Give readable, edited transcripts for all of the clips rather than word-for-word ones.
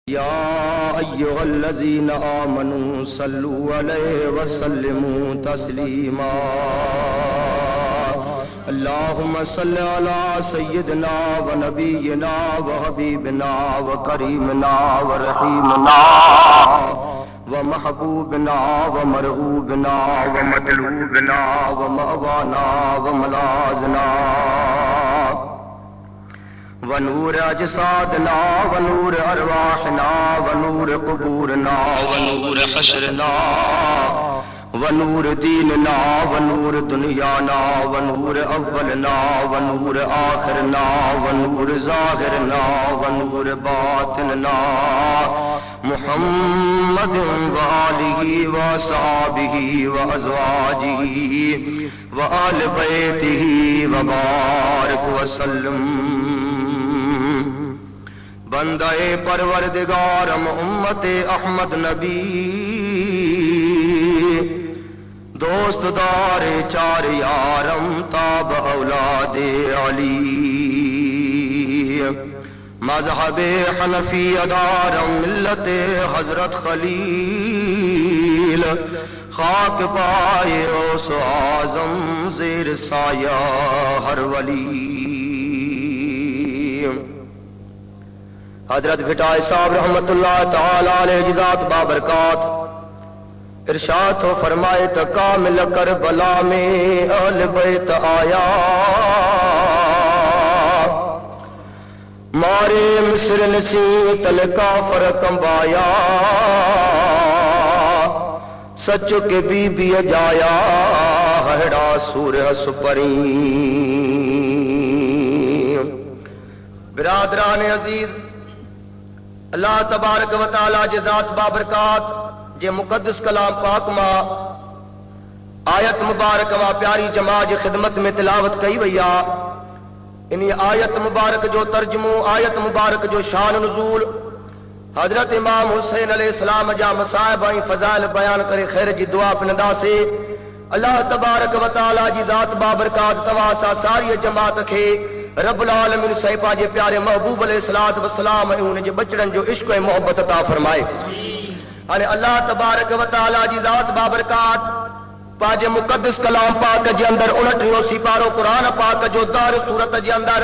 या अय्युहल्लज़ीना आमनू सल्लू अलैहि वसल्लिमू तस्लीमा। अल्लाहुम्मा सल्लि अला सय्यिदिना व नबिय्यिना व हबीबिना व करीमिना व रहीमिना व महबूबिना व मरगूबिना व मतलूबिना व मवाना व मलाजना व नूर अजसादना व नूर अरवाहना व नूर कुबूरना व नूर हशरना व नूर दीनना व नूर दुनियाना व नूर अव्वलना व नूर आखिरना व नूर ज़ाहिरना व नूर बातिनना मुहम्मद व आलिही व सहाबिही व अज़वाजिही व आल बैतिही व बारिक वसल्लम। बंदाए परवरदिगारम उम्मते अहमद नबी दोस्त दारे चार यारम ताब औलादे अली मज़हबे हनफी अदारम मिल्लते हजरत खलील खाक पाए औस आज़म ज़ेर साया हर वली। हजरत भिटाई साहब रहमतुल्लाह ताला अलैहि ज़ात बाबरकात इरशाद हो फरमाए तो कामिल करबला में अहल बैत आया मारे मिस्र नसी तल काफर कंबाया सचो के बीबी जाया हड़ा सूर्य सुपरी। बिरादरान अजीज, अल्लाह तबारक व तआला जे ज़ात बाबरकात जे मुक़द्दस कलाम पाक मां आयत मुबारक व प्यारी जमात जी खिदमत में तिलावत कई वई आ। इन आयत मुबारक जो तर्जुमो, आयत मुबारक जो शान नुज़ूल हजरत इमाम हुसैन अलैहिस्सलाम जा मसाइब ऐं फ़ज़ाइल बयान करे खैर जी दुआ पिनंदा से अल्लाह तबारक व तआला जी ज़ात बाबरकात तवां सां सारी जमात खे रब्बुल आलमीन साईं पांजे प्यारे महबूब अलैहिस्सलातु वस्सलाम ऐं उन जे बचड़न जो इश्क ऐं मोहब्बत अता फरमाए। हाणे अल्लाह तबारक व तआला जी ज़ात बाबरकात पांजे मुक़द्दस कलाम पाक जे अंदर 29 सिपारो कुरान पाक जो दार सूरत जे अंदर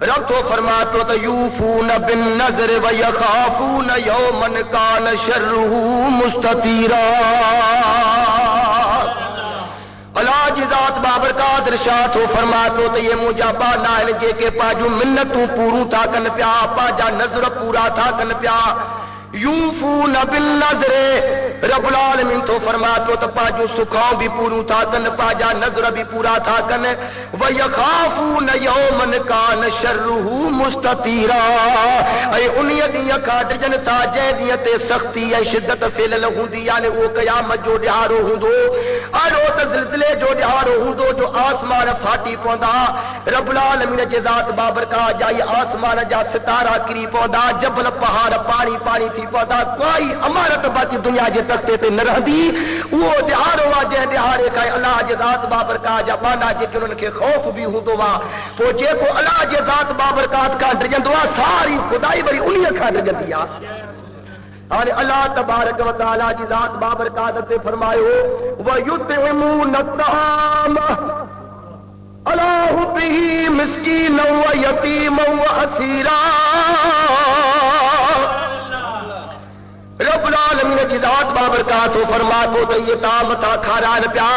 रब तो फरमाए पियो त यूफून बिन नज़र व यखाफून यौमन कान शर्रुहु मुस्ततीरा। अल्लाह जी ज़ात बाबरकात इरशाद हो फरमाए पियो त ये मुंहिंजा बाना आहिनि जेके पंहिंजूं मिन्नतूं पूरूं था कनि पिया, पंहिंजा नज़र पूरा था कनि पिया। यूफून बिन नज़रे रब्बुल आलमीन तो फरमाए पियो त पंहिंजूं सुखाऊं बि पूरूं था कनि, पंहिंजा नज़र बि पूरा था कनि। व यखाफून यौमन कान शर्रुहु मुस्ततीरा, ऐं उन्हीअ ॾींहं खां डिॼनि था जंहिं ॾींहं ते सख़्ती ऐं शिदत फैलियल हूंदी, यानी उहो क़यामत जो ॾियारो हूंदो, अहिड़ो त ज़िलज़िले जो ॾियारो हूंदो जो आसमान फाटी पवंदा। रब्बुल आलमीन जे ज़ात बाबरकात जा इहे आसमान जा सितारा किरी पवंदा, जबल पहाड़ पाणी पाणी थी पवंदा, कोई अमानत बाक़ी दुनिया जे तख़्ते ते न रहंदी। उहो ॾियारो आहे जंहिं ॾियारे खां अल्लाह जे ज़ात बाबरकात जा बाना जेके उन्हनि खे ख़ौफ़ बि हूंदो आहे, पोइ जेको अल्लाह जे ज़ात बाबरकात खां डिॼंदो आहे सारी खुदाई वरी उन्हीअ खां डिॼंदी आहे। हाणे अल्लाह तबारक व तआला जी ज़ात बाबरकात ते फरमायो व युतइमून अत्ताम अला हुब्बिही मिस्कीनन व यतीमन व असीरा। रब्बुल आलमीन जी ज़ात बाबरकात फरमाए पियो त इहे ताम था खाराइनि पिया,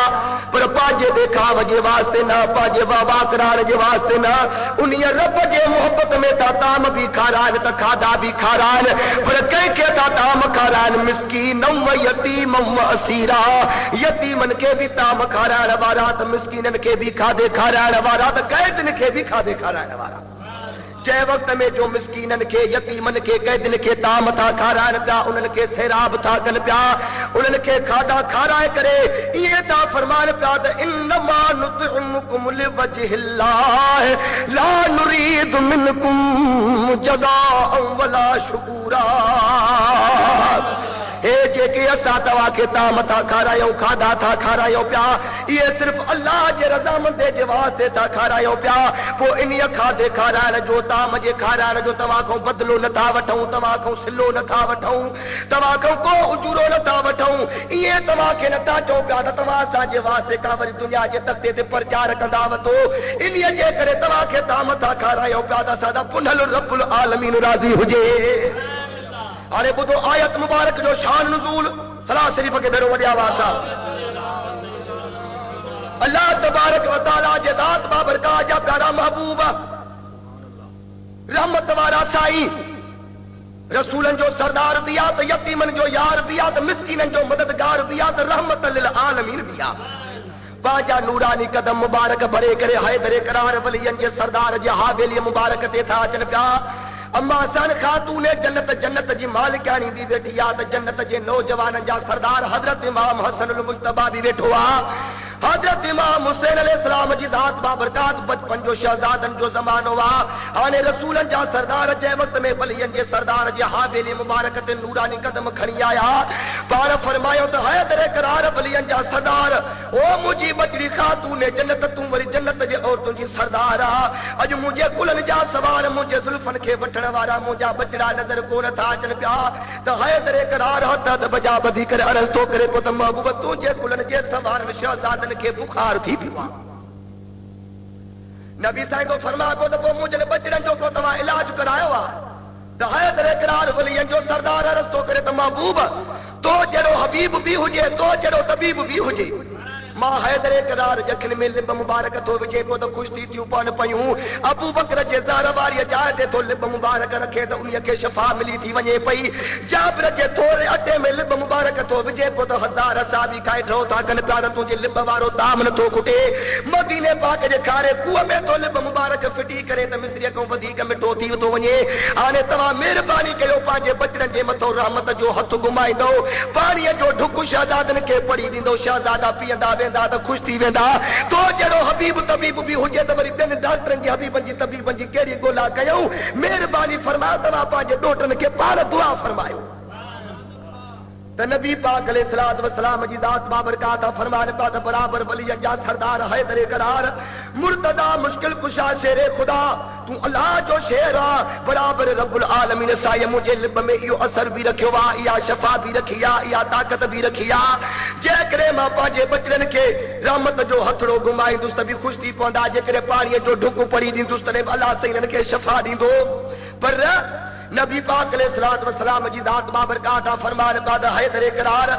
पर पंहिंजे ॾेखाव जे वास्ते न, पंहिंजे वाह कराइण जे वास्ते न, उन्हीअ रब जे मोहब्बत में था ताम बि खाराइनि त खाधा बि खाराइनि, पर कंहिंखे था ताम खाराइनि मिस्कीनन व यतीमन व असीरा। यतीमनि खे बि ताम खाराइण वारा त मिस्कीननि खे बि खाधे खाराइण वारा त कैदिन खे बि खाधे खाराइण वारा। जंहिं वक़्त में जो मिस्कीननि खे यतीमनि खे कैदिन खे ताम था खाराइनि पिया, उन्हनि खे सैराब था कनि पिया, उन्हनि खे खाधा खाराए करे ईअं था फरमाइनि पिया त इन्नमा नुतइमुकुम लिवजहिल्लाह ला नुरीदु मिनकुम जज़ाअन वला शुकूरा। हे जेके असा तवा के ताम था खारायो खादा था खारायो प्या ये सिर्फ अल्लाह जे रजामंदे जे वास्ते था खारायो प्या पो इन खादे खारायण जो ताम जे खारायण जो तवा को बदलो न था वठूं तवा को सिलो न था वठूं तवा को उजूरो न था वठूं ये तवा के न था चो प्या त तवा सा जे वास्ते का वरी दुनिया जे तख्ते ते प्रचार कंदा वतो इन जे करे तवा के ताम था खारायो प्या त सादा पुनल रब्बुल आलमीन राजी हुजे। अरे बुधो आयत मुबारक जो शान नुज़ूल सलाह शरीफ के भेरो वडिया वासा अल्लाह तबारक व तआला जे ज़ात बाबरका जा प्यारा महबूब रहमत वारा साईं रसूलन जो सरदार बिया त यतीमन जो यार बिया त मिस्कीनन जो मददगार बिया त रहमत लिल आलमीन बिया बाजा नूरानी कदम मुबारक भरे करे हैदरे करार वलियन जे सरदार जे हावेली मुबारक ते था अचन पिया अम्मा सन खातून जन्नत जन्नत जी मालिकानी भी वेठी आ त जन्नत जे नौजवान जा सरदार हजरत इमाम हसन अल मुज्तबा भी वेठो आ हजरत इमाम हुसैन अलैहिस्सलाम जी ज़ात बाबरकात बचपन जो शहजादन जो ज़मानो आ आने रसूलन जा सरदार जे वक्त में वलियन जे सरदार जे हावेली मुबारक ते नूरानी कदम खणी आया पार फरमायो त हैदरे करार वलियन जा सरदार ओ मुजी बचड़ी खातून जन्नत तू वरी जन्नत जे औरतुन जी सरदार आ अज मुझे कुलन जा सवार मुझे जुल्फन के वठण वारा मुझा बचड़ा नजर कोन था अचन पिया त हैदरे करार हथ हथ बजा बधी करे अर्ज़ तो करे पुत महबूब तू जे कुलन जे सवार शहजाद के बुखार थी पियो नबी साईं को फरमा को तो मुझे बचड़न जो को तवा इलाज करायो आ त हैदरे करार वलियन जो सरदार अर्ज़ तो करे त महबूब तो जड़ो हबीब भी हुजे तो जड़ो तबीब भी हुजे मां हैदरे करार जखन में लिब मुबारक तो विजे पो तो खुश थी थियूं पन पयूं अबू बकर जे ज़ार वारी जाए ते तो लिब मुबारक रखे त उन के शफा मिली थी वने पई जाबिर जे थोरे अटे में लिब मुबारक तो विजे पो तो हजार साबी खाए ड्रो था कन प्यार तुझे लिब वारो ताम न तो खुटे मदीने पाक जे खारे कुआ में तो लिब मुबारक फिटी करे त मिस्री को वधीक मिठो थी तो वने हाने तवा मेहरबानी कयो पांजे बचड़न जे मथो रहमत जो हथ घुमाइंदो पानी जो ढुक शहजादन के पड़ी दींदो शहजादा पींदा तो खुश थी वेंदा तो जड़ो हबीब तबीब भी हुजे त वरी बिन डॉक्टरन जी हबीबन जी तबीबन जी केड़ी गोला कयूं मेहरबानी फरमा तवा पांजे डोटन के पार दुआ फरमायो त नबी पाक अलैहिस्सलातु वस्सलाम जी ज़ात बाबरकात फरमान पा त बराबर वलियन जा सरदार हैदरे करार मुर्तदा मुश्किल कुशा शेरे खुदा तू अल्लाह जो शेर आ बराबर रब्बुल आलमीन साये मुझे लिब में यो असर भी रखियो वा या शफा भी रखिया या ताकत भी रखिया जे करे मां पांजे बचड़न के रहमत जो हथड़ो घुमाई दुस्त भी खुश थी पौंदा जे करे पानी जो ढुक पड़ी दी दुस्त ने अल्लाह सईन के शफा दींदो पर नबी पाक अलैहिस्सलातु वस्सलाम जी ज़ात बाबरकात फरमान बाद हैदरे करार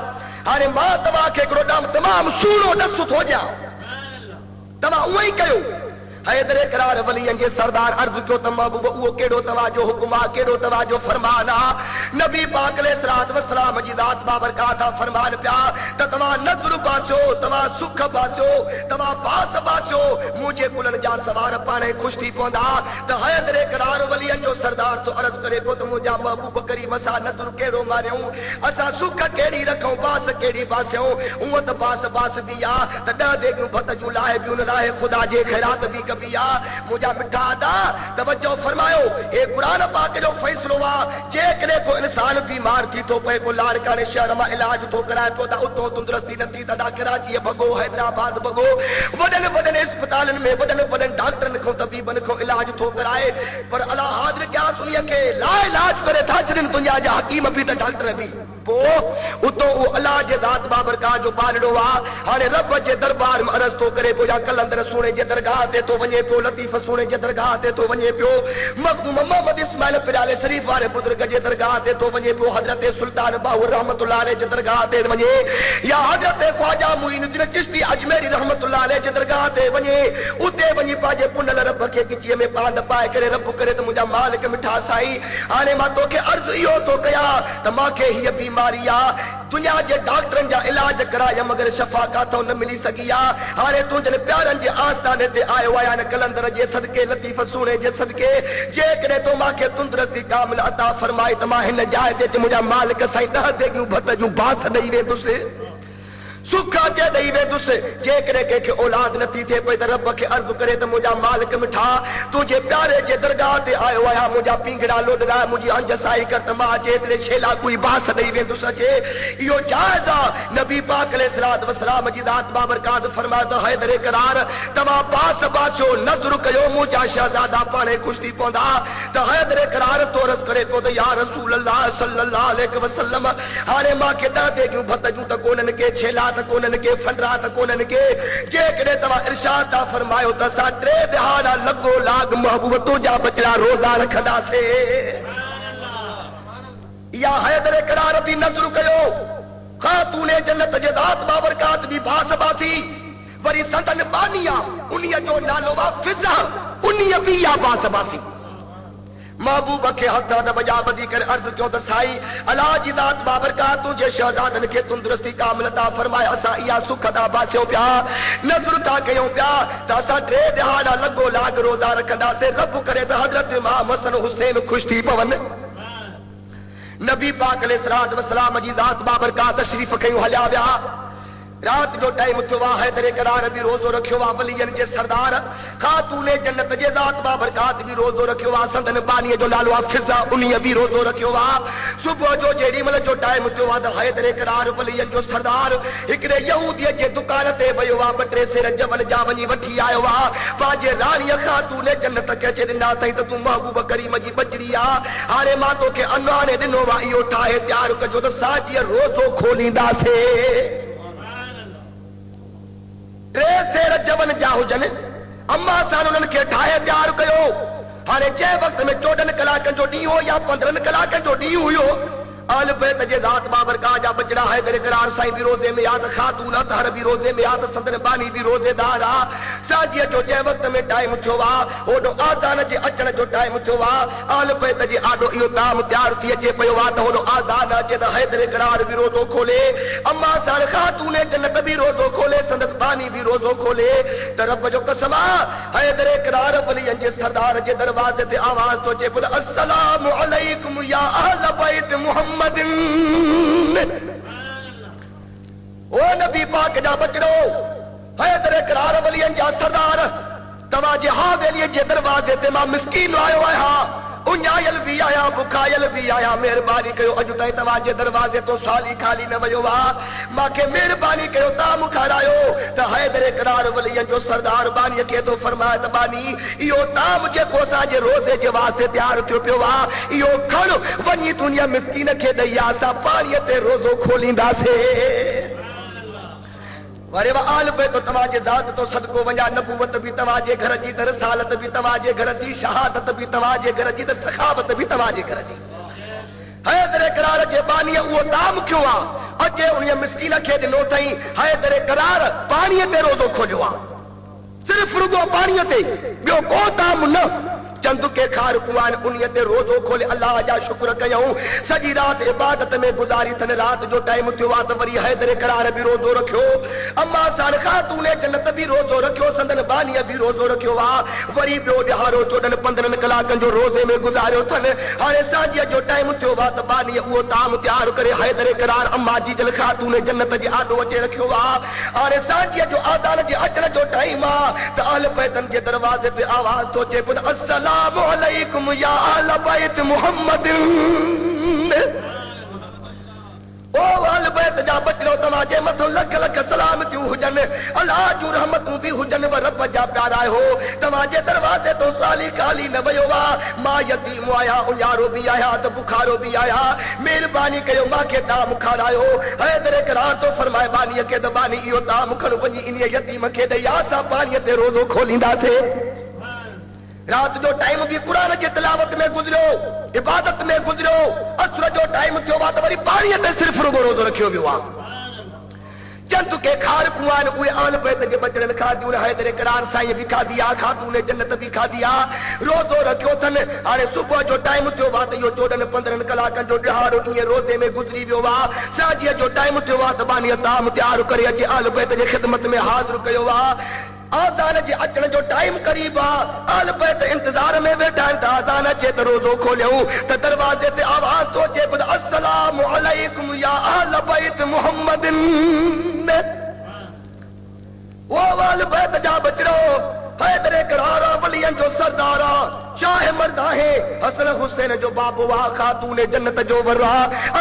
हाने मां तवा के हिकिड़ो तमाम सूरो डस थो जा तवा उई कयो हैदरे करार वलियन जे सरदार अर्ज कयो त महबूब उहो केड़ो तवा जो हुकुम आ केड़ो तवा जो फरमान आ नबी पाक अलैहिस्सलातु वस्सलाम जी ज़ात बाबरकात फरमान पिया त तवा नज़र पासो तवा सुख पासो तवा पास पासो मुझे कुलन जा सवार पाणे खुश थी पवंदा त हैदरे करार वलियन जो सरदार तो अर्ज करे पियो त मुंहिंजा महबूब करीम असां नज़र केड़ो मारियूं असां सुख केड़ी रखूं पास केड़ी पासियूं उहो त पास पास बि आ त 10 देगियूं भत जूं लाहे बियूं लाहे खुदा जे खैरात बि बिया मुझा मिठा अदा तवज्जो फरमायो ए कुरान पाक जो फैसलो वा जे करे को इंसान बीमार थी तो पे को लाड़काने शहर में इलाज तो कराए तो दा उतो तंदुरुस्ती नथी तदा कराची भगो हैदराबाद भगो वडन वडन अस्पतालन में वडन वडन डॉक्टरन को तबीबन को इलाज तो कराए पर अला हाजिर क्या सुनिए के ला इलाज करे था जन दुनिया जा हकीम भी त डॉक्टर भी पो उतो अल्लाह जे ज़ात बाबरकात जो पालड़ो आ हाने रब जे दरबार में अर्ज तो करे पियो कलंदर सोने जे दरगाह ते तो वने पियो लतीफ सोने जे दरगाह ते तो वने पियो मखदूम मोहम्मद इस्माइल पिराले शरीफ वाले बुजुर्ग जे दरगाह ते तो वने पियो हजरत सुल्तान बाहुर रहमतुल्लाह अलैह जे दरगाह ते वने या हजरत ख्वाजा मुईनुद्दीन चिश्ती अजमेरी रहमतुल्लाह अलैह जे दरगाह ते वने उते वनी पाजे पुनल रब के किची में पांद पाए करे रब करे तो मुजा मालिक मिठा साई हाने मां तो के अर्ज इहो तो कया त मां के ही बीमारी आ दुनिया जे डॉक्टरन जा इलाज कराया मगर शफा काथो न मिली सगिया हाने तुझन प्यारन जे आस्थाने ते आयो आया न कलंदर जे सदके लतीफ सुने जे सदके जे करे तो मां के तंदुरुस्ती कामिल अता फरमाए त मां हिन जाए ते मुजा मालिक साईं 10 देगियूं भत जूं बास ॾेई वेंदुसि सुखा चे दई वे दुस जेकरे के औलाद नथी थे पे रब के अर्ज करे तो मुझा मालिक मिठा तुझे प्यारे जे दरगाह ते आयो आया मुझा पिंगड़ा लोडरा मुझी अंज साई कर तमा जेतरे छेला कोई बास दई वे दुस जे यो जायजा नबी पाक अलैहिस्सलात वसलाम जी दात बाबरकात फरमाता है दरे करार तमा पास बासो नजर कयो मुझा शहजादा पाने कुश्ती पोंदा तो है दरे करार तोरस करे पो या रसूल अल्लाह सल्लल्लाहु अलैहि वसल्लम हाने मां के दादे क्यों भतजू त कोनन के छेला कोनन के फंडरा त कोनन के जेकरे तवा इरशाद ता फरमायो त सा टे दिहाड़ा लगो लाग महबूब तो जा बचड़ा रोजा रखदा से या हैदर करार दी नजर कयो खातूने जन्नत जे जात बाबरकात भी भास बासी वरी संदन बानिया उन्हीं जो नालो वा फिजा उन्हीं भी या भास बासी महबूब के हथ न बजा बदी कर अर्ज क्यों दसाई अला जी दात बाबरकात तुझे शहजादन के तंदुरुस्ती कामलता फरमाया असा या सुख दा बास्यो प्या नजर ता कयो प्या ता सा टे दिहाड़ा लगो लाग रोजा रखंदा से रब करे त हजरत इमाम हसन हुसैन खुश थी पवन नबी पाक अलैहिस्सलात वसलाम जी दात बाबरकात तशरीफ कयो हल्या व्या रात जो टाइम थियो वा है दरे करार भी रोजो रखियो वा वलियन जे सरदार खातूने जन्नत जे दात बाबरकात भी रोजो रखियो वा संदन बानी जो नालो फिजा उन्हीं भी रोजो रखियो वा सुबह जो जेडी मल जो टाइम थियो वा है दरे करार वलियन जो सरदार एकरे यहूदी जे दुकान ते वयो वा बटरे से जमल जा वनी वठी आयो वा पाजे रानी खातूने जन्नत के चरना तई त तू महबूब करीम जी बजड़िया हारे मां तो के अनवाने दिनो वा इयो ठाए तैयार कजो त साजी रोजो खोलींदा से टे सेर जवन जा हुजन अम्मा सान उन्हनि खे ठाहे तैयार कयो हाणे जंहिं वक़्त में 14 कलाकनि जो ॾींहुं हो या 15 कलाकनि जो ॾींहुं हुयो आल बैत जे ज़ात बाबरकात जा बचड़ा है दरे करार साईं भी रोज़े में याद खातून अतहर भी रोज़े में याद संदन बानी भी रोज़ेदार आ साजीअ जो जंहिं वक़्त में टाइम थियो वा ओॾो आज़ान जे अचण जो टाइम थियो वा आल बैत जे आॾो इहो ताम तयार थी अचे पियो वा त ओॾो आज़ान अचे त है दरे करार भी रोज़ो खोले अम्मा साण खातून जन्नत भी रोज़ो खोले संदस बानी भी रोज़ो खोले त रब जो कसम है दरे करार वलियन जे सरदार जे दरवाज़े ते आवाज़ तो अचे पियो अस्सलामु अलैकुम या अहल बैत मुहम्मद ओ नबी पाक जा बचड़ो हैदर करार वलियन जा सरदार तवा जे हावेली जे दरवाजे ते मां मिस्कीन आयो आया उन्यायल भी आया बुखायल भी आया मेहरबानी कयो अज ताईं तवा जे दरवाजे तो साली खाली न वयो वा मांखे मेहरबानी कयो ता मुखारायो त हैदर करार वलियन जो सरदार बानी के तो फरमाया त बानी इहो ताम जेको असां जे रोज़े जे वास्ते तैयार थियो पियो वा इहो खण वञी दुनिया मिस्कीन खे ॾेई असां पाणीअ ते रोज़ो खोलींदासीं वरे आल पे तो तवाजे जात तो सदको वञा नबूवत भी तवाजे घर जी त रिसालत भी तवाजे घर जी शहादत भी तवाजे घर जी त सखावत भी तवाजे घर जी हैदर करार जे बानी उहो ताम क्यों आ अचे उन मिस्कीन खे ॾिनो अथई हैदर करार पाणीअ ते रोज़ो खोलियो आहे सिर्फ़ रुगो पाणीअ ते ॿियो को ताम न चंद के खार कुआन उन्हीं ते रोज़ो खोले अल्लाह जा शुक्र कयूं सजी रात इबादत में गुजारी तन रात जो टाइम थियो आ त वरी हैदर करार भी रोज़ो रखियो अम्मा साण खातून जन्नत भी रोज़ो रखियो संदन बानी भी रोज़ो रखियो आ वरी ॿियो ॾिहारो 14-15 कलाकनि जो रोज़े में गुजारियो अथनि हाणे साजीअ जो टाइम थियो आ त बानी उहो ताम तयार करे हैदर करार अम्मा जी जल खातून जन्नत जे आॾो अचे रखियो आ हाणे साजीअ जो आज़ान जे अचण जो टाइम आ त अहल बैतन जे दरवाज़े ते आवाज़ तो अचे पियो अस्सलामु अलैकुम या अहल बैत मुहम्मद ओ अहल बैत जा बचड़ो तव्हांजे मथो लख लख सलामतियूं हुजनि अल्लाह जूं रहमतूं बि हुजनि रब जा प्यारा हो तव्हांजे दरवाज़े तो साली खाली न वयो वा मां यतीम आया उन्यारो भी आया त बुखारो भी आया मेहरबानी कयो मांखे ताम खारायो हैदर करार तो फरमाए बानीअ खे त बानी इहो ताम खण वञी इन यतीम खे ॾेई असां पाणीअ ते रोज़ो खोलींदासीं रात जो टाइम भी कुरान की तिलावत में गुजरियो इबादत में गुजरियो असर जो टाइम थियो वा त वरी पाणीअ ते सिर्फ़ रुगो रोज़ो रखियो वियो आहे चंद के खार कुआन उहे आल बैत जे बचड़नि खाधियूं हैदर करार साईं भी खाधी आहे खातून जन्नत भी खाधी आहे रोज़ो रखियो अथनि हाणे सुबुह जो टाइम थियो वा त इहो 14-15 कलाकनि जो ॾिहाड़ो ईअं रोज़े में गुज़री वियो आहे साजीअ जो टाइम थियो आहे त बानीअ ताम तयार करे अचे आल बैत जे ख़िदमत में हाज़िर कयो आहे आज़ान जे अचण जो टाइम करीब आहे आल बैत इंतज़ार में वेठा आहिनि त आज़ान अचे त रोज़ो खोलियूं त दरवाज़े ते आवाज़ तो अचे अस्सलामु अलैकुम या अहल बैत मुहम्मद उम्मत जा बचड़ो हैदरे करारा वलियन जो सरदारा शाह मर्दा है हसन हुसैन जो बाबू वा खातून जन्नत जो वर्रा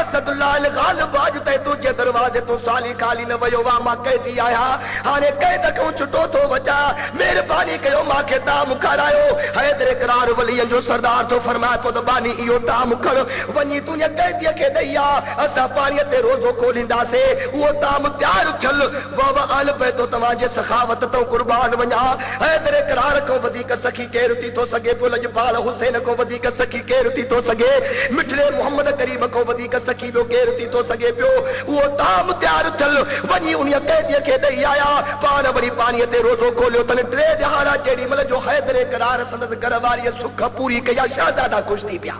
असदुल्लाह अल गालिब बाजते तुझे दरवाजे तो साली काली न वयो वा मां कह दी आया हाने कह तकूं छुटो तो बचा मेहरबानी कयो मां के ताम करायो हैदर करार वलियन जो सरदार तो फरमाए पो बानी इयो ताम कर वनी तुने कह दिया के दैया असा पानी ते रोजो खोलिंदा से वो ताम तैयार चल वा अल पे तो तवाजे सखावत तो कुर्बान वना हैदर करार को वदी का सखी के रुती तो सगे पुल पाल हुसैन को वधी का सखी केर थी तो सगे मिठड़े मोहम्मद करीब को वधी का सखी ॿियो केर थी तो सगे पियो वो ताम तैयार चल वनी उन कैदी के ॾेई आया पान वरी पानी ते रोज़ो खोलियो तने टे ॾहाड़ा जेडी मल जो हैदर करार संदस घर वारी सुख पूरी कया शहजादा खुश थी पिया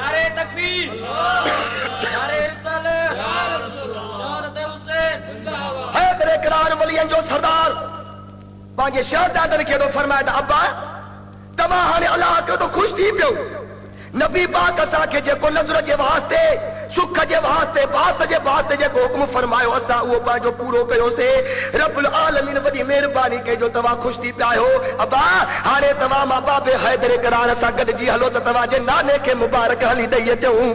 नारे तकबीर नारे रिसालत शहादत हुसैन जिंदाबाद हैदर करार वलियन जो सरदार पंहिंजे शहजादन खे तो फरमाया अब्बा तमा हाने अल्लाह के तो खुश थी पियो नबी पाक असा के जेको नज़र जे वास्ते सुख जे वास्ते बास जे वास्ते जेको हुक्म फरमायो असा वो पांजो पूरो कयो से रब्बुल आलमीन वडी मेहरबानी के जो तवा खुश थी पिया हो अब्बा हाने तवा मां बाबे हैदर करार सा गडजी हलो त तवा जे नाने के मुबारक हली दई अचूं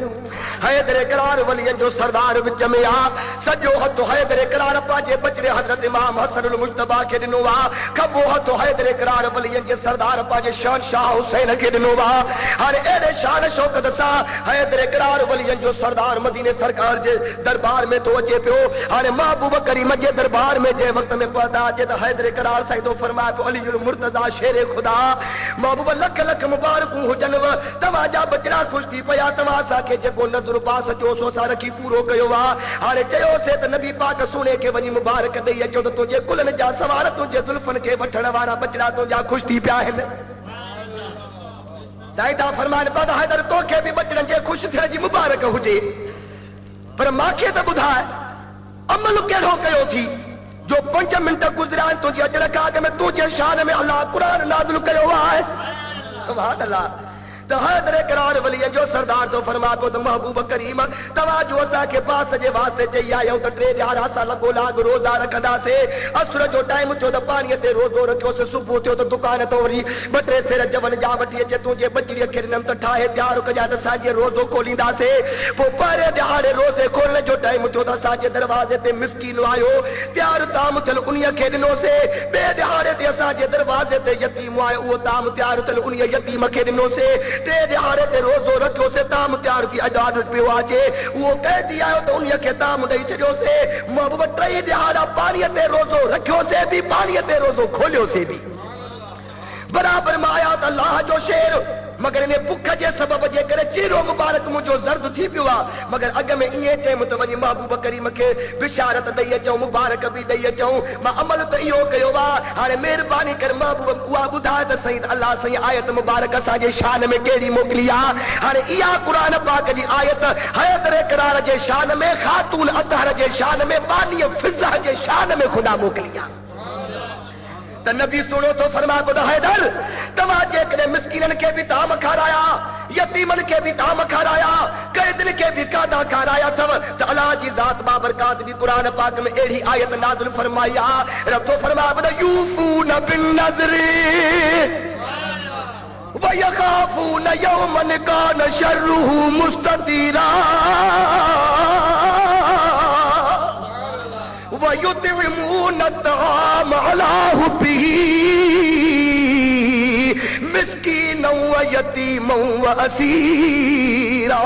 हैदर करार वलियन जो सरदार विच में आ सजो हथ हैदर करार पांजे बचड़े हजरत इमाम हसन अल मुज्तबा के दिनो वा खबो हथ हैदर करार वलियन जे सरदार पांजे शहंशाह हुसैन के दिनो वा हर एड़े शान शौकत सा हैदर करार वलियन जो सरदार मदीने सरकार जे दरबार में तो अचे पियो हाने महबूब करीम जे दरबार में जे वक्त में पता अचे त हैदर करार साईं फरमाए पियो अली उल मुर्तजा शेर खुदा महबूब लख लख मुबारकूं हुजन तव्हांजा बचड़ा खुश थी पिया तव्हां असांखे जेको नज़र पास अचो सो असां रखी पूरो कयो वा हाणे चयोसीं त नबी पाक सुने खे वञी मुबारक ॾेई अचो त तुंहिंजे कुलनि जा सवार तुंहिंजे ज़ुल्फनि खे वठण वारा बचड़ा तुंहिंजा ख़ुशि थी पिया आहिनि साईं था फरमाइनि बद हैदर तोखे बि बचड़नि जे ख़ुशि थियण जी मुबारक हुजे पर मूंखे त ॿुधाए अमल कहिड़ो कयो थी जो 5 मिंट गुज़रिया आहिनि तुंहिंजे अजर काग में तुंहिंजे शान में अलाह क़ुर नाज़िल कयो आहे सुभान अल्लाह त हैदर करार वलियन जो सरदार तो फरमा पियो त महबूब करीम तव्हां जो असांखे पास जे वास्ते चई आहियो त 3 ॾियारा असां लॻो लाग रोज़ा रखंदासीं असुर जो टाइम थियो त पाणीअ ते रोज़ो रखियोसीं सुबुह थियो त दुकान तो वरी 2-3 सेर जवन जा वठी अचे तुंहिंजे बचड़ीअ खे ॾिनमि त ठाहे तयार कजां त असांजे रोज़ो खोलींदासीं पोइ पहिरें ॾियारे रोज़े खोलण जो टाइम थियो त असांजे दरवाज़े ते मिसकीन आयो तयार ताम थियल उन खे ॾिनोसीं ॿिए ॾियारे ते असांजे दरवाज़े ते यतीम आयो उहो ताम तयार थियल उन यतीम खे ॾिनोसीं 3 ॾियारे ते रोज़ो रखियोसीं ताम तयार थी अॼु पियो अचे उहो कैदी आयो त उन खे ताम ॾेई छॾियोसीं महबूब 3 ॾियारा पाणीअ ते रोज़ो रखियोसीं बि पाणीअ ते रोज़ो खोलियोसीं बि बराबर में आया त अल्लाह जो शेर मगर इन बुख जे सबब जे करे चीरो मुबारक मुझो जर्द थी पियो आहे मगर अॻ में ईअं चयमि त वञी महबूब करीम खे बिशारत ॾेई अचूं मुबारक बि ॾेई अचूं मां अमल त इहो कयो आहे हाणे महिरबानी करे महबूब उहा ॿुधाए त सही अल्लाह साईं आयत मुबारक असांजे शान में कहिड़ी मोकिली आहे हाणे इहा क़ुर पाक जी आयत हैदर करार जे शान में ख़ातून अतहर जे शान में बानी फिज़ा जे शान में ख़ुदा मोकिली आहे त नबी सुनो तो फरमाए ॿुध हैदर तव्हां जेकॾहिं मिसकीननि खे बि ताम खाराया यतीमनि खे बि ताम खाराया कैदियुनि खे बि कादा खाराया अथव त अलाह जी ज़ात बाबरकात बि क़ुर पाक में अहिड़ी आयत नाज़िल फरमाई आहे रब तो फरमाए ॿुध यूफून बिन नज़री व यखाफून यौमन कान शर्रुहु मुस्ततीरा وَيُطْعِمُونَ الطَّعَامَ عَلَى حُبِّهِ مِسْكِينًا وَيَتِيمًا وَأَسِيرًا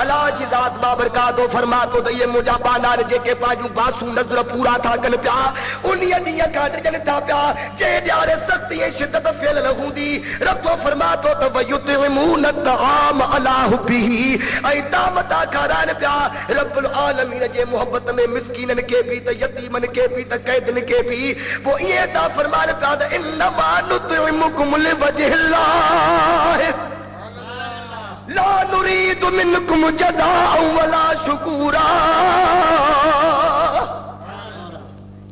अल्लाह जी ज़ात बाबरकात फरमा तो ये मुंहिंजा बानार जेके पंहिंजूं बासूं नज़र पूरा था कनि पिया उन ॾींहं खां ॾिजनि था पिया जे ॾियारे सख़्ती ऐं शिदत फैलियल हूंदी रब तो फरमा तो त वयुतिमून तआम अला हुब्बिही ऐं ताम था खाराइनि पिया रब्बुल आलमीन जे मोहब्बत में मिस्कीननि खे बि त यतीमनि खे बि त कैदियुनि खे बि पोइ ईअं था फरमाइनि पिया त इन्नमा नुतिमुकुम लिवजहिल्लाह ला नुरीद मिनकुम जज़ाअन वला शुकूरा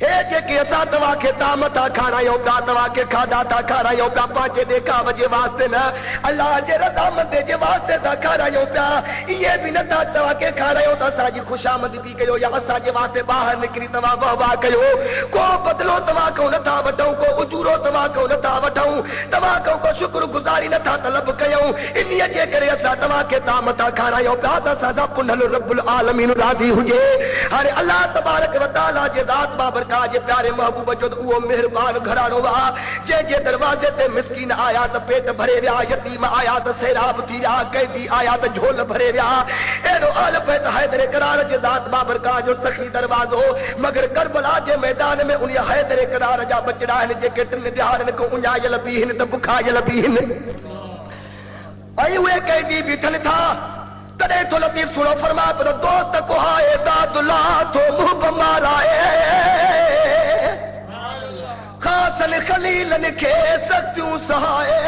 हे जेके के असा तवा के तामता खारायो प्या तवा के खादा ता खारायो प्या पांचे देखा वजे वास्ते न अल्लाह जे रज़ामंद जे वास्ते ता खारायो प्या ये भी न ता तवा के खारायो ता साजी खुशामद भी कयो या असा जे वास्ते बाहर निकरी तवा वाह कयो को बदलो तवा को न था वठऊं को उजूरो तवा को न था वठऊं तवा को शुक्रगुजारी न था तलब कयूं इन्हीअ जे करे असा तवा के तामता खारायो प्या ता सदा पुनल रब्बुल आलमीन राज़ी हुजे। हाणे अल्लाह तबारक व तआला जे ज़ात बाबरकात जे प्यारे महबूब जो उहो मेहरबान घरानो वा जे दरवाजे ते मिस्कीन आया त पेट भरे विया यतीम आया त सैराब थी विया कैदी आया त झोल भरे विया एड़ो आल पे त हैदर करार जे ज़ात बाबरकात जो सखी दरवाजो मगर करबला जे मैदान में उन हैदर करार जा बचड़ा आहिनि जेके टिन ॾियारनि खां उञायल बि आहिनि त बुखायल बि आहिनि ऐं उहे कैदी बीठनि था तॾहिं तो लतीफ़ सुणो फरमा पर दोस्त को हाए दादुल्ला तो मुंह माराए खासन खलीलन खे सख्तियूं सहाए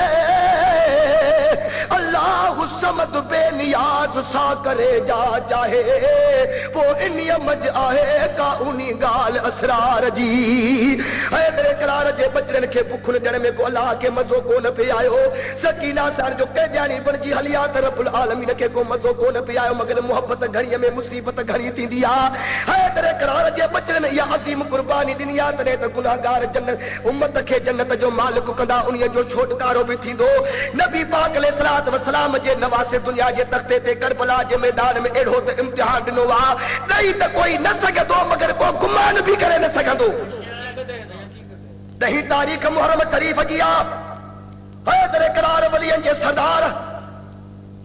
अल्लाह समद बेनियाज सा करे जा चाहे वो इन्हीअ मज आहे का उनी गाल असरार जी हैदर करार जे बचड़नि खे बुखुन ॾियण में को अल्लाह खे मज़ो कोन पे आयो सकीना साण जो कैदानी बणजी हलिया त रब्बुल आलमीन खे को मज़ो कोन पे आयो मगर मोहब्बत घणीअ में मुसीबत घणी थींदी आहे हैदर करार जे बचड़नि इहा अज़ीम कुर्बानी ॾिनी आहे तॾहिं त गुनाहगार जन्नत उम्मत खे जन्नत जो मालिक कंदा उन्हीअ जो छोटकारो बि थींदो नबी पाक अलैहिस्सलात वसलाम जे नवासे दुनिया जे तख़्ते ते करबला जे मैदान में अहिड़ो त इम्तिहान ॾिनो आहे ॾेई त कोई न सघंदो मगर को गुमान बि करे न सघंदो 10 तारीख़ मुहर्रम शरीफ़ जी आहे हैदर करार वलियनि जे सरदार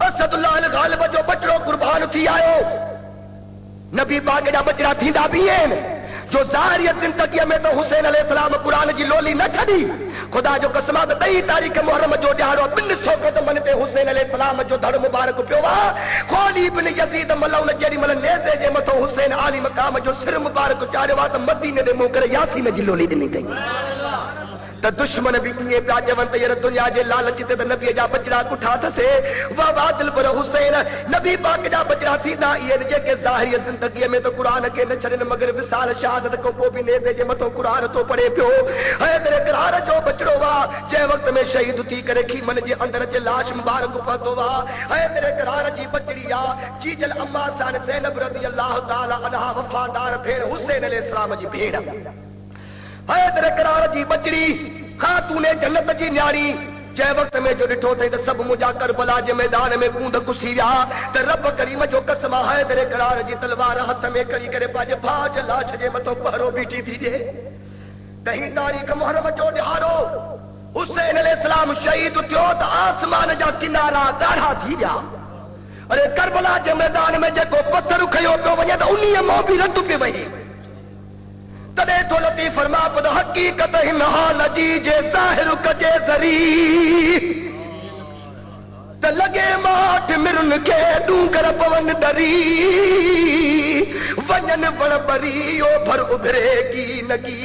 असदुल्लाह अल गालिब जो बचड़ो कुर्बान थी आयो नबी पाक जा बचड़ा थींदा बि आहिनि जो ज़ाहिरी ज़िंदगीअ में त हुसैन अलैहिस्सलाम क़ुरान जी लोली न छॾी खुदा जो कसम त 10 तारीख़ मुहर्रम जो ॾियारो 200 क़दमनि ते हुसैन अलैहिस्सलाम जो धड़ मुबारक पियो आहे ख़ालिद बिन यज़ीद मलऊन जेॾी महिल नेज़े जे मथां हुसैन आली मक़ाम जो सिर मुबारक चाढ़ियो आहे त मदीने ॾे मूं करे यासीन जी लोली ॾिनी अथई त दुश्मन भी इएं पिया चवनि त हींअर दुनिया जे लालच ते त नबीअ जा बचड़ा कुठा अथसि वाह वाह दिलबर हुसैन नबी पाक जा बचड़ा थींदा इहे जेके ज़ाहिरी ज़िंदगीअ में त क़ुरान खे न छॾनि मगर विसाल शहादत खां पोइ बि नेज़े जे मथां क़ुरान थो पढ़े पियो हैदर करार जो बचड़ो आहे जंहिं वक़्त में शहीद थी करे खीमन जे अंदर जे लाश मुबारक पहुतो आहे हैदर करार जी बचड़ी आहे जीजल अम्मा सान ज़ैनब रज़ी अल्लाह ताला अन्हा वफ़ादार भेण हुसैन अलैहिस्सलाम जी भेण हैदर करार जी बचड़ी खातूने जन्नत जी न्याणी जंहिं वक़्त में जो ॾिठो अथई त सभु मुंहिंजा करबला जे मैदान में कूंद कुसी विया त रब करीम जो कसम हैदर करार जी तलवार हथ में खणी करे पंहिंजे भाउ जे लाश जे मथां पहरो बीठी थी जे 10 तारीख़ मुहर्रम जो ॾियारो हुसैन अलैहिस्सलाम शहीद थियो त आसमान जा किनारा ॻाढ़ा थी विया अरे करबला जे मैदान में जेको पत्थर खयो पियो वञे त उन्हीअ मां बि रत पई वई तॾहिं तो लतीफ़ फरमा पद हक़ीक़त हिन हाल जी जे ज़ाहिर कजे ज़री त लॻे माठ मिरुनि खे डूंगर पवन डरी वञनि वण बरी यो भर उभरे की नगी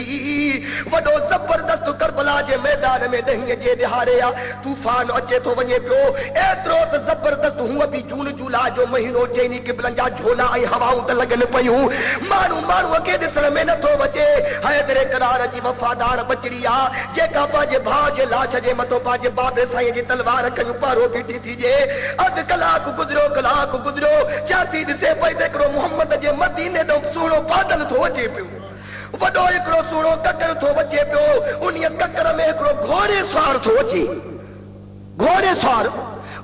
वॾो ज़बरदस्त करबला जे मैदान में 10 जे ॾिहारे तूफ़ान अचे थो वञे पियो एतिरो त ज़बरदस्त हूअं बि जून जुलाई जो महीनो चइनी क़िबलनि जा झोला ऐं हवाऊं त लॻनि पयूं माण्हूअ खे ॾिसण में नथो अचे हैदर करार जी वफ़ादार बचड़ी आहे जेका पंहिंजे भाउ जे लाश जे मथां पंहिंजे बाबे साईं जी तलवार खयूं पारो बीठी थी जे अधु कलाक गुज़रियो चाती ॾिसे पई त हिकिड़ो मुहम्मद जे मदीने ॾों सुहिणो बादल थो अचे पियो वॾो हिकिड़ो सुहिणो ककर थो अचे पियो उन ककर में हिकिड़ो घोड़े सवार थो अचे घोड़े सवार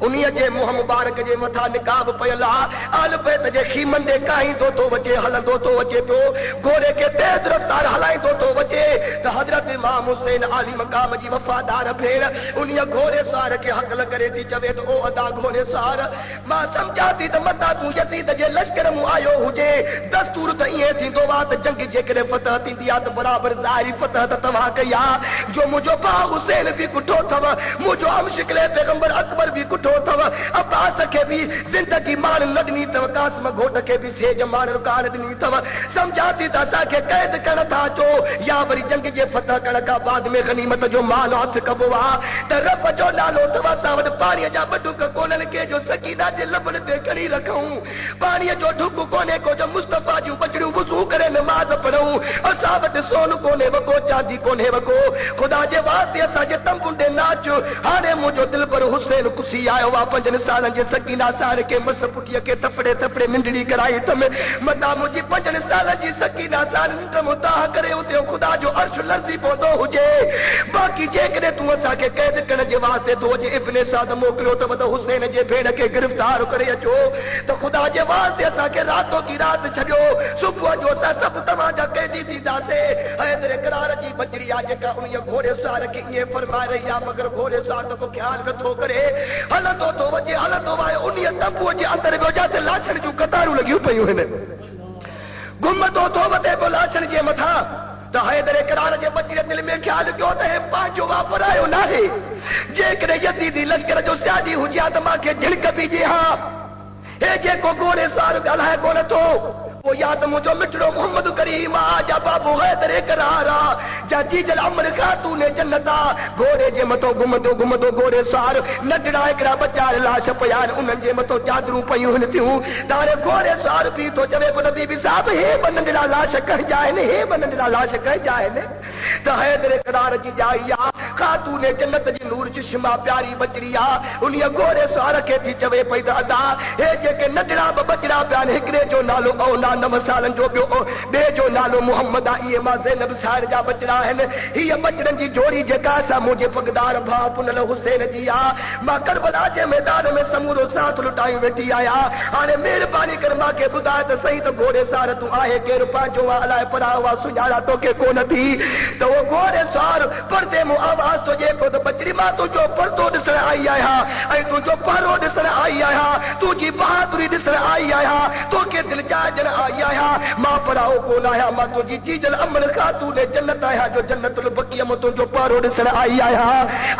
उन्हीअ जे मुंहं मुबारक जे मथां निकाब पयल आहे आल बैत जे खीमन ॾे काईंदो थो अचे हलंदो थो अचे पियो घोड़े खे तेज़ रफ़्तार हलाईंदो थो अचे त हज़रत इमाम हुसैन आली मक़ाम जी वफ़ादार भेण उन्हीअ घोड़े सवार खे हक़ल करे थी चवे त ओ अदा घोड़े सवार मां सम्झां थी त मता तूं यज़ीद जे लश्कर मूं आयो हुजे दस्तूर त ईअं थींदो आहे त जंग जेकॾहिं फतह थींदी आहे त बराबरि ज़ाहिरी फतह त तव्हां कई आहे जो मुंहिंजो भाउ हुसैन बि कुठो अथव मुंहिंजो हमशिकले पैगंबर अकबर बि कुठो ॾिठो अथव अब्बास खे बि ज़िंदगी मान न ॾिनी अथव कासिम घोट खे बि सेज मान कान ॾिनी अथव सम्झा थी त असांखे क़ैद करण था अचो या वरी जंग जे फतह करण खां बाद में गनीमत जो माल हथ कबो आहे त रब जो नालो अथव असां वटि पाणीअ जा बटुक कोन्हनि के जो सकीना जे लबनि ते खणी रखूं पाणीअ जो ढुक कोन्हे को जो मुस्तफ़ा जूं बचड़ियूं वुज़ू करे नमाज़ पढ़ूं असां वटि सोन कोन्हे वको चांदी कोन्हे वको ख़ुदा जे वास्ते असांजे तंबुनि ते नाच हाणे मुंहिंजो दिलबर हुसैन कुसी आयो आहे 5 सालनि जे सकीना साण खे मस पुठीअ खे थपड़े थपड़े निंढड़ी कराई अथमि मता मुंहिंजी 5 सालनि जी सकीना साण निंड मुताह करे उते ख़ुदा जो अर्श लर्ज़ी पवंदो हुजे बाक़ी जेकॾहिं तूं असांखे क़ैद करण जे वास्ते तो जे इब्ने साद मोकिलियो अथव त हुसैन जे भेण खे गिरफ़्तार करे अचो त ख़ुदा जे वास्ते असांखे रातो की राति छॾियो सुबुह जो असां सभु तव्हांजा कैदी थींदासीं हैदर करार जी बचड़ी आहे जेका उन घोड़े सवार खे ईअं फरमाए रही आहे मगर घोड़े सवार त को ख्याल नथो करे हलंदो थो वञे हलंदो आहे उन तंबूअ जे अंदरि वियो जिते लाशनि जूं कतारूं लॻियूं पयूं आहिनि घुमंदो थो वञे पियो लाशनि जे मथां त हैदर करार जे बचड़े दिलि में ख़्यालु कयो त हे पंहिंजो वापरायो नाहे जेकॾहिं यज़ीदी लश्कर जो सियादी हुजे हा त मूंखे झिड़क बीजे हा हे जेको घोड़े सवार ॻाल्हाए कोन थो वो या तो मुझो मिठड़ो मोहम्मद करीम जा बाबू हैदर करार जा जीजल अमर खातून जन्नता घोड़े जे मथो घुमंदो घुमंदो घोड़े सवार नंढड़ा हिकिड़ा बच्चा लाश पिया आहिनि उन्हनि जे मथो चादरूं पयूं आहिनि थियूं तारे घोड़े सवार बि थो चवे पियो बीबी साहब हे ब नंढड़ा लाश कंहिंजा आहिनि हे ब नंढड़ा लाश कंहिंजा आहिनि त हैदर करार जी जाई आहे खातून जन्नत जी नूर चश्मा प्यारी बचड़ी आहे उन घोड़े सवार खे थी चवे पई त अदा हे जेके नंढड़ा बचड़ा पिया आहिनि हिकिड़े जो नालो औना 9 सालनि जो ॿिए जो नालो मोहम्मद आहे इहे मां ज़ैनब साहिर जा बचड़ा आहिनि हीअ बचड़नि जी जोड़ी जेका असां मुंहिंजे पगदार भाउ पुनल हुसैन जी आहे मां करबला जे मैदान में समूरो साथ लुटायूं वेठी आहियां हाणे महिरबानी कर मूंखे ॿुधाए त सही त घोड़े सवार तूं आहे केरु पंहिंजो आहे अलाए पराओ आहे सुञाणा तोखे कोन थी त उहो घोड़े सवार परदे मूं आवाज़ थो ॾिए पियो त बचड़ी मां तुंहिंजो परदो ॾिसण आई आहियां ऐं तुंहिंजो पहरो ॾिसण आई आहियां तुंहिंजी बहादुरी ॾिसण आई आहियां तोखे दिलि जाइजण आई आहियां मां पराओ कोन आहियां मां तुंहिंजी जीजल अमल खातून जन्नत आहियां जो जन्नतुल बक़ीअ में तुंहिंजो पहरो ॾिसण आई आहियां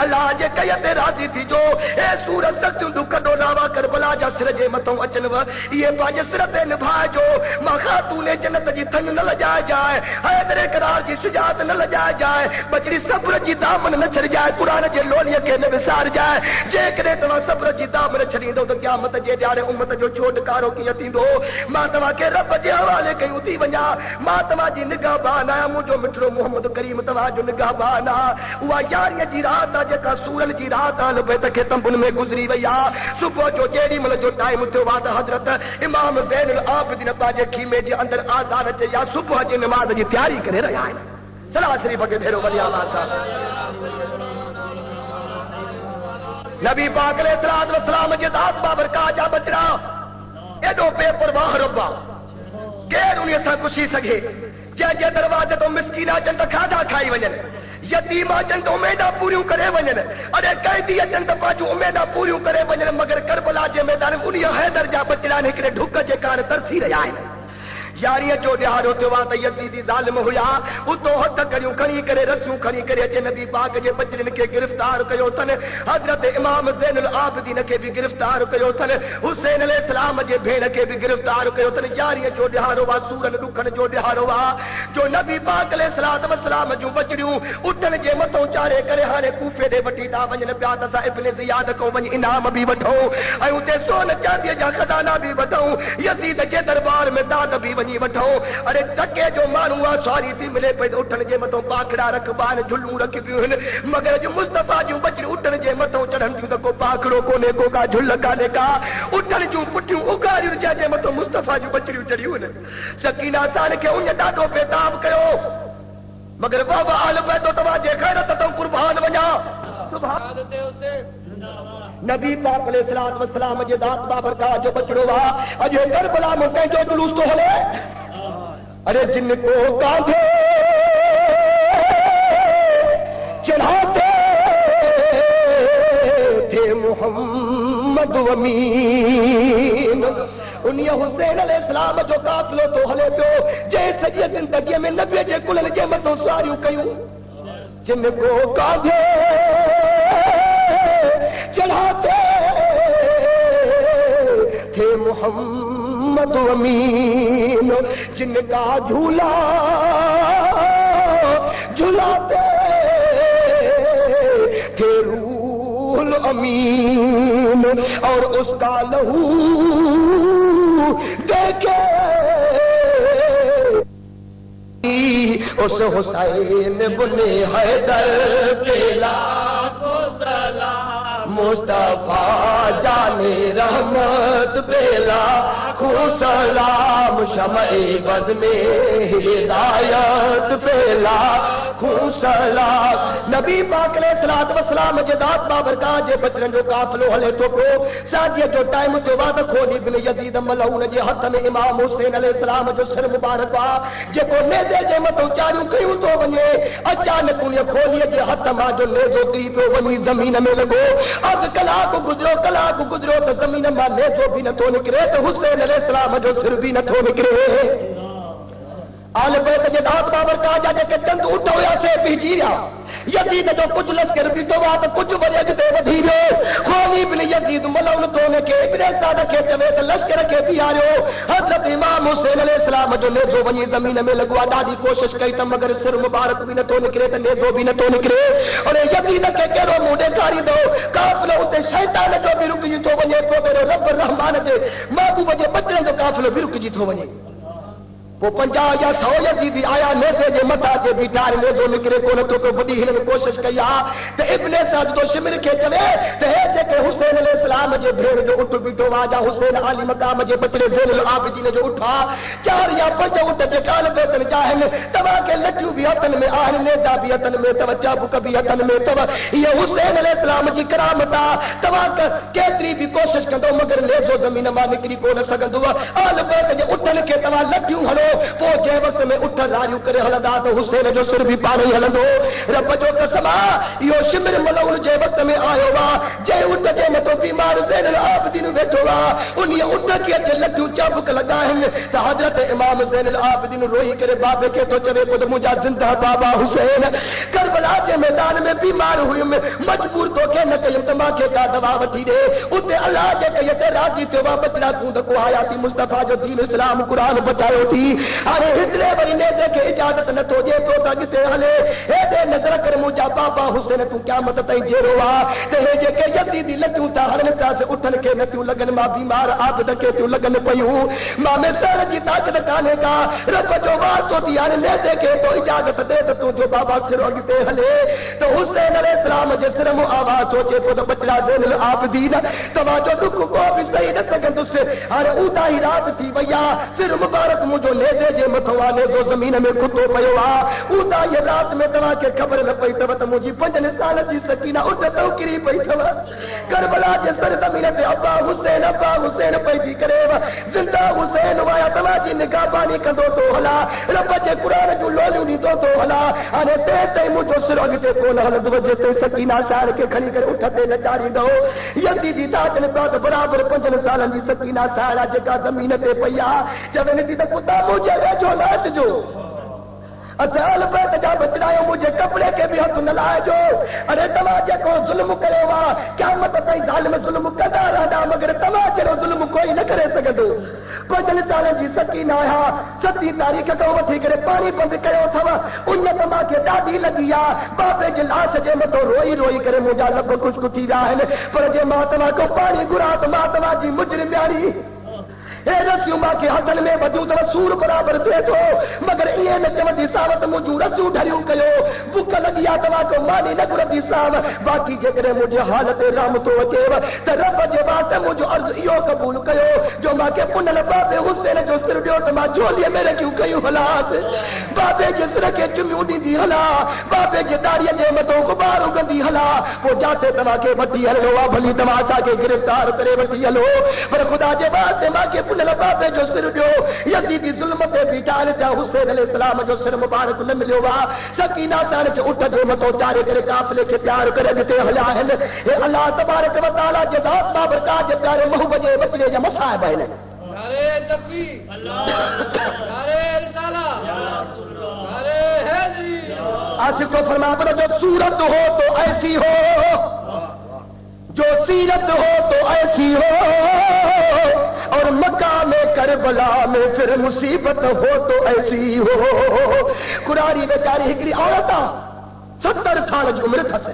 अलाह जे कय ते राज़ी थी जो हे सूरत सख्तियूं तूं कढो लावा करबला जा सिर जे मथां अचनव इहे पंहिंजे सिर ते निभाइजो मां खातून जन्नत जी थन न लॼाए जाए हैदर करार जी सुजात न लॼाए जाए बचड़ी सब्र जी दामन न छॾिजाए क़ुरान जे लोलीअ खे न विसारजाए जेकॾहिं तव्हां सब्र जी दामन छॾींदो त क़यामत जे ॾियारे उम्मत जो छोटकारो कीअं थींदो मां तव्हांखे रब जे हवाले कयूं थी वञा मां तव्हांजी निगाहबान आहियां मुंहिंजो मिठड़ो मोहम्मद करीम तव्हांजो निगाहबान आहे उहा 11 जी राति आहे जेका सूरन जी राति आहे लबैत खे तंबुनि में गुज़री वई आहे सुबुह जो जेॾी महिल जो टाइम थियो आहे त हज़रत इमाम ज़ैनुल आबिदीन पंहिंजे खीमे जे अंदरि आज़ान चई आहे सुबुह जी नमाज़ जी तयारी करे रहिया आहिनि सलाह शरीफ़ खे भेरो वरी आवाज़ सां नबी पाक अलैहिस्सलातु वस्सलाम जे ज़ात बाबरकात जा बचड़ा एॾो बेपरवाह रब आहे केरु उन सां पुछी सघे जंहिंजे दरवाज़े तो मिसकीन अचनि त खाधा खाई वञनि यतीम अचनि त उमेदां पूरियूं करे वञनि अड़े कैदी अचनि त पंहिंजूं उमेदां पूरियूं करे वञनि मगर करबला जे मैदान में उन हैदर जा बचड़ा हिकिड़े ढुक जे कारण तरसी रहिया आहिनि 11 जो ॾियारो थियो आहे त यज़ीदी ज़ालिम हुया उतो हथ करियूं खणी करे रसियूं खणी करे अचे नबी पाक जे बचड़नि खे गिरफ़्तार कयो अथनि हज़रत इमाम ज़ैनुल आबिदीन खे बि गिरफ़्तार कयो अथनि हुसैन अलैहिस्सलाम जे भेण खे बि गिरफ़्तार कयो अथनि 11 जो ॾियारो आहे सूरन ॾुखनि जो ॾियारो आहे जो नबी पाक अलैहिस्सलातु वस्सलाम जूं बचड़ियूं उठनि जे मथां चाढ़े करे हाणे कूफे ॾे वठी था वञनि पिया त असां इब्न ज़ियाद खां वञी इनाम बि वठूं ऐं उते सोन चांदीअ जा खज़ाना बि वठूं यज़ीद जे दरबार में दाद बि वठो अरे टके जो माण्हू आहे सवारी थी मिले पई त उठनि जे मथां पाखड़ा रखबा आहिनि झुलूं रखबियूं आहिनि मगर जो मुस्तफ़ा जूं बचड़ियूं उठनि जे मथां चढ़नि थियूं त को पाखड़ो कोन्हे को का झुल कान्हे का उठनि जूं पुठियूं उगारियूं जंहिंजे मथां मुस्तफ़ा जूं बचड़ियूं चढ़ियूं आहिनि सकीना साण खे उन ॾाढो बेताब कयो मगर बाबा आल बैदो तव्हांजे ख़ैरत तां कुर्बान वञा नबी पाक अलैहिस्सलातु वस्सलाम जे ज़ात बाबरकात जो बचड़ो आहे अॼु करबला में कंहिंजो जुलूस थो हले अरे जिनको कांधे चढ़ाते थे मोहम्मद अमीन उन हुसैन अलैहिस्सलाम जो काफ़िलो तो हले पियो जंहिं सॼी ज़िंदगीअ में नबीअ जे कुलनि जे मथां सवारियूं कयूं जिनको कांधे चढ़ाते थे मोहम्मद अमीन जिनका झूला झुलाते थे रूहुल अमीन और उसका लहू देखे उस हुसैन बुने हैदर पे लाखों सलाम मुस्तफा जाने रहमत पे लाखों सलाम शमए बज़ में हिदायत पे लाखों सलाम नबी पाक अलैहिस्सलातु वस्सलाम जे दात बाबरकात जे बचन जो काफिलो हले तो को सादिया जो टाइम तो बाद खोली बिन यजीद मलऊन जे हथ में इमाम हुसैन अलैहिस्सलाम जो सिर मुबारक वा जेको नेज़े जे मथो चारियूं कयूं तो वञे अचानक उन खोलीअ जे हथ मां जो नेज़ो ती पियो वञी ज़मीन में लॻो अधु कलाक गुज़रियो त ज़मीन मां नेज़ो बि नथो निकिरे त हुसैन अलैहिस्सलाम जो सिर बि नथो निकिरे आल बैत जे दात बाबरकात जा जेके चंद उठ हुया से बीजी विया यजीद जो कुछ लश्कर बीठो हुआ तो कुछ वरी अॻिते वधी वियो खोली बिन यजीद मलऊन तो उनखे इब्ने साद खे चवे त लश्कर खे बीहारियो हज़रत इमाम हुसैन अलैहिस्सलाम जो नेज़ो वञी ज़मीन में लॻो आहे ॾाढी कोशिश कई त मगर सिर मुबारक बि नथो निकिरे त नेज़ो बि नथो निकिरे और यजीद खे कहिड़ो मुंहुं ॾेखारींदो काफ़िलो उते शैतान जो बि रुकिजी थो वञे पोइ कहिड़ो रब रहमान जे महबूब जे बचड़े जो काफ़िलो बि रुकिजी थो वञे वो 50 या 100 यजीदी आया नेज़े जे मथा जे बीठार नेज़ो निकिरे कोन थो पियो वॾी हिननि कोशिश कई आहे त इब्ने साद जो शिमिर खे चवे त हे जेके हुसैन अलैहिस्सलाम जे भेण जो उठ बीठो आहे या हुसैन आली मक़ाम जे बचड़े ज़ैनुल आबिदीन जो उठ आहे 4 या 5 उठ जेका बेतन जा आहिनि तव्हांखे लठियूं बि हथनि में आहिनि नेज़ा बि हथनि में अथव चाबुक बि हथनि में अथव इहे हुसैन अलैहिस्सलाम जी करामत आहे तव्हां केतिरी बि कोशिश कंदो मगर नेज़ो ज़मीन मां निकिरी कोन सघंदो आल बैत जे उठनि खे तव्हां लठियूं हलो पोइ जे वक़्त में उठ रारियूं करे हलंदा त हुसैन जो सिर बि पाण ई हलंदो रब जो कसम आहे इहो शिमिर मलऊन जे वक़्त में आयो आहे जंहिं उठ जे मथो बीमार ज़ैनुल आबिदीन वेठो आहे उन उठ खे अचे लठियूं चाबुक लॻा आहिनि त हज़रत इमाम ज़ैनुल आबिदीन रोई करे बाबे खे थो चवे पुट मुंहिंजा ज़िंदा बाबा हुसैन करबला जे मैदान में बीमार हुयुमि मजबूर तोखे न कयुमि त मूंखे का दवा वठी ॾे उते अलाह जे कई ते राज़ी थियो आहे बचड़ा तूं त को हयाती मुस्तफ़ा जो दीन इस्लाम क़ुर बचायो थी हाणे हिकिड़े वरी नेज़े खे इजाज़त नथो ॾिए पियो त अॻिते हले हेॾे नज़र कर मुंहिंजा बाबा हुसैन तूं क़यामत ताईं जहिड़ो आहे त हे जेके यज़ीदी लटियूं था हलनि पिया से उठनि खे नथियूं लॻनि मां बीमार आबद खे थियूं लॻनि पयूं मां में सर जी ताक़त कान्हे का रब जो वास्तो थी हाणे नेज़े खे तो इजाज़त ॾे त तुंहिंजो बाबा सिर अॻिते हले त हुसैन अलैहिस्सलाम जे सिर मां आवाज़ सोचे पियो त बचड़ा ज़ैनुल आबिदीन तव्हांजो दुख को बि सही न सघंदुसि हाणे उहा ई राति थी वई आहे सिर मुबारक मुंहिंजो नेज़े जे मथो आहे नेज़ो ज़मीन में खुटो पियो आहे उहा ई राति में तव्हांखे ख़बर न पई अथव त मुंहिंजी 5 साल जी सकीना उठ तो किरी पई अथव करबला जे सर ज़मीन ते अब्बा हुसैन पई करे ज़िंदा हुसैन वाया तव्हांजी निगाहबानी कंदो थो हला रब जे क़ुर जूं लोलियूं ॾींदो थो हला हाणे तें ताईं मुंहिंजो सिर अॻिते कोन हलंदो जेते सकीना सार खे खणी करे उठ ते न चाढ़ींदो यज़ीदी ताजन पिया त बराबरि 5 सालनि जी सकीना सार आहे जेका ज़मीन ते पई आहे चवनि थी त कुता मुंहिंजे वेझो न अचिजो असां बैत जा बचड़ायो मुंहिंजे कपिड़े खे बि हथ न लाहिजो अरे तव्हां जेको ज़ुल्म कयो आहे क़यामत ताईं ज़ालिम ज़ुल्म कंदा रहंदा मगर तव्हां जहिड़ो ज़ुल्म कोई न करे सघंदो 5 साल जी सकीना आहे 7 तारीख़ खां वठी करे पाणी बंदि कयो अथव उन त मूंखे ॾाढी लॻी आहे बाबे जे लाश जे मथां रोई रोई करे मुंहिंजा लभ ख़ुश्क थी विया आहिनि पर जे मां तव्हां खां पाणी घुरां त मां तव्हांजी मुजरिम न्याणी हे रसियूं मूंखे हथनि में वधियूं अथव सूर बराबरि थिए थो मगर ईअं न चवंदी सावत मुंहिंजूं रसियूं ढरियूं कयो बुख लॻी आहे तव्हां खां मानी न घुरंदी साम बाक़ी जेकॾहिं मुंहिंजे हाल ते राम थो अचेव त रब जे वास्ते मुंहिंजो अर्ज़ु इहो क़बूल कयो जो मूंखे पुनल बाबे हुसैन जो सिर ॾियो त मां झोलीअ में रखियूं कयूं हलास बाबे जे सिर खे चुमियूं ॾींदी हला बाबे जे दाड़ीअ जे मथां गुबार उगंदी हला पोइ जिते तव्हांखे वठी हलियो आहे भली तव्हां असांखे गिरफ़्तार करे वठी हलो पर ख़ुदा जे वास्ते मूंखे बाबे जो सिर ॾियो यज़ीदी ज़ुल्म ते बीठा आहिनि हुसैन अलैहिस्सलाम जो सिर मुबारक न मिलियो आहे सकीना साण जे उठ जे मथो चाढ़े करे काफ़िले खे तयार करे अॻिते हलिया आहिनि हे अल्लाह तबारक व तआला जे ज़ात बाबरकात जे प्यारे महबूब जे बचड़े जा मसाइब आहिनि नारे तकबीर अल्लाह नारे रिसाला नारे हैदरी आशिक़ो फरमा पर जो सूरत हो तो ऐसी हो जो सीरत हो तो ऐसी हो, और मक्का में करबला में फिर मुसीबत हो तो ऐसी हो। कुरारी बेचारी हिकड़ी औरत 70 साल जी उम्र थस,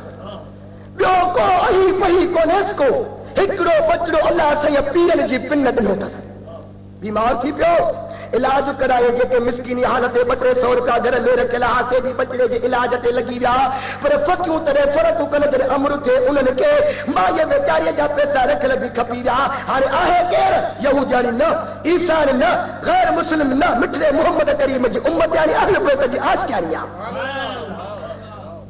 ॿियो को अही पही कोन्हेसि को, हिकिड़ो बचड़ो अलाह साईं पीरनि जी पिन ॾिनो अथसि। बीमार थी पियो, इलाज कराए, जेके मिसकीनी हालत 200-300 रुपया घर में रखियल हा, से बि बचड़े जे इलाज ते लॻी विया, पर फकियूं तॾहिं फ़र्क़ु कन जॾहिं अमर थे उन्हनि खे माईअ वेचारीअ जा पैसा रखियल बि खपी विया। हाणे आहे केरु? यहूदियानी न, ईसानी न, गैर मुस्लिम न, मिठड़े मोहम्मद करीम जी उम्मत यानी अहल बैत जी आशियानी आहे।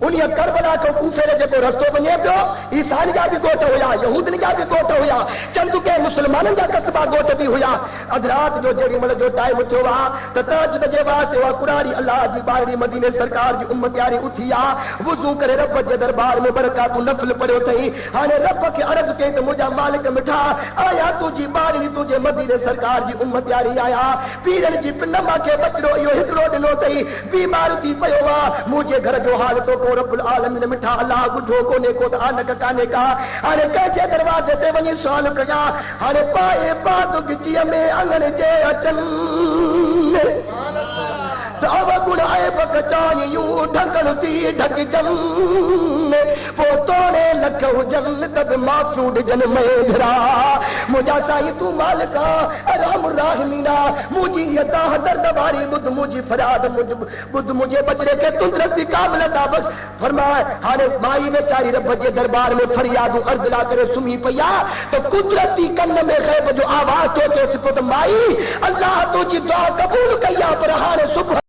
उन करबला को कूफे ने जेको रस्तो वञे पियो, ईसानी जा बि ॻोठ हुया, यहूदनि जा बि ॻोठ हुया, चंद के मुस्लमाननि जा कस्बा ॻोठ बि हुया। अध रात जो जेॾी महिल जो टाइम थियो आहे त तहज्जुद जे वास्ते उहा कुरारी अल्लाह जी ॿाहिरी मदीने सरकार जी उम्मत यारी उथी आहे, वुज़ू करे रब जे दरबार में बरकातूं नफ़िल पढ़ियो अथई। हाणे रब खे अर्ज़ कई त मुंहिंजा मालिक मिठा, आया तुंहिंजी ॿाहिरी तुंहिंजे मदीने सरकार जी उम्मत यारी आया, पीरनि जी पिन मूंखे बचड़ो इहो हिकिड़ो ॾिनो अथई, बीमार थी पियो आहे, मुंहिंजे घर जो हाल तो को रब्बुल आलमीन मिठा अल्लाह ॿुधो कोन्हे को त आनक कान्हे का। हाणे कंहिंजे दरवाज़े ते वञी सुवाल कयां, हाणे पाए पात गिचीअ में अंगण जे अचनि त अवगुण ऐब कचायूं ढकण थी ढकजनि, पोइ तोड़े लख हुजनि त बि माफ़ियूं ॾिजनि मेघरा। मुंहिंजा साईं तूं मालिक राम राहिमीना, मुंहिंजी अता दर्द वारी ॿुध मुंहिंजी फरियाद, ॿुध मुंहिंजे बचड़े खे तुंदरस्ती कामिल अता बख़्श फरमाए। हाणे माई वेचारी रब जे दरबार में फरियादूं अर्ज़ ला करे सुम्ही पई आहे त कुदरती कन में ग़ैब जो आवाज़ थो अचे, सिफ़त माई अल्लाह तुंहिंजी दुआ क़बूल कई आहे, पर हाणे सुबुह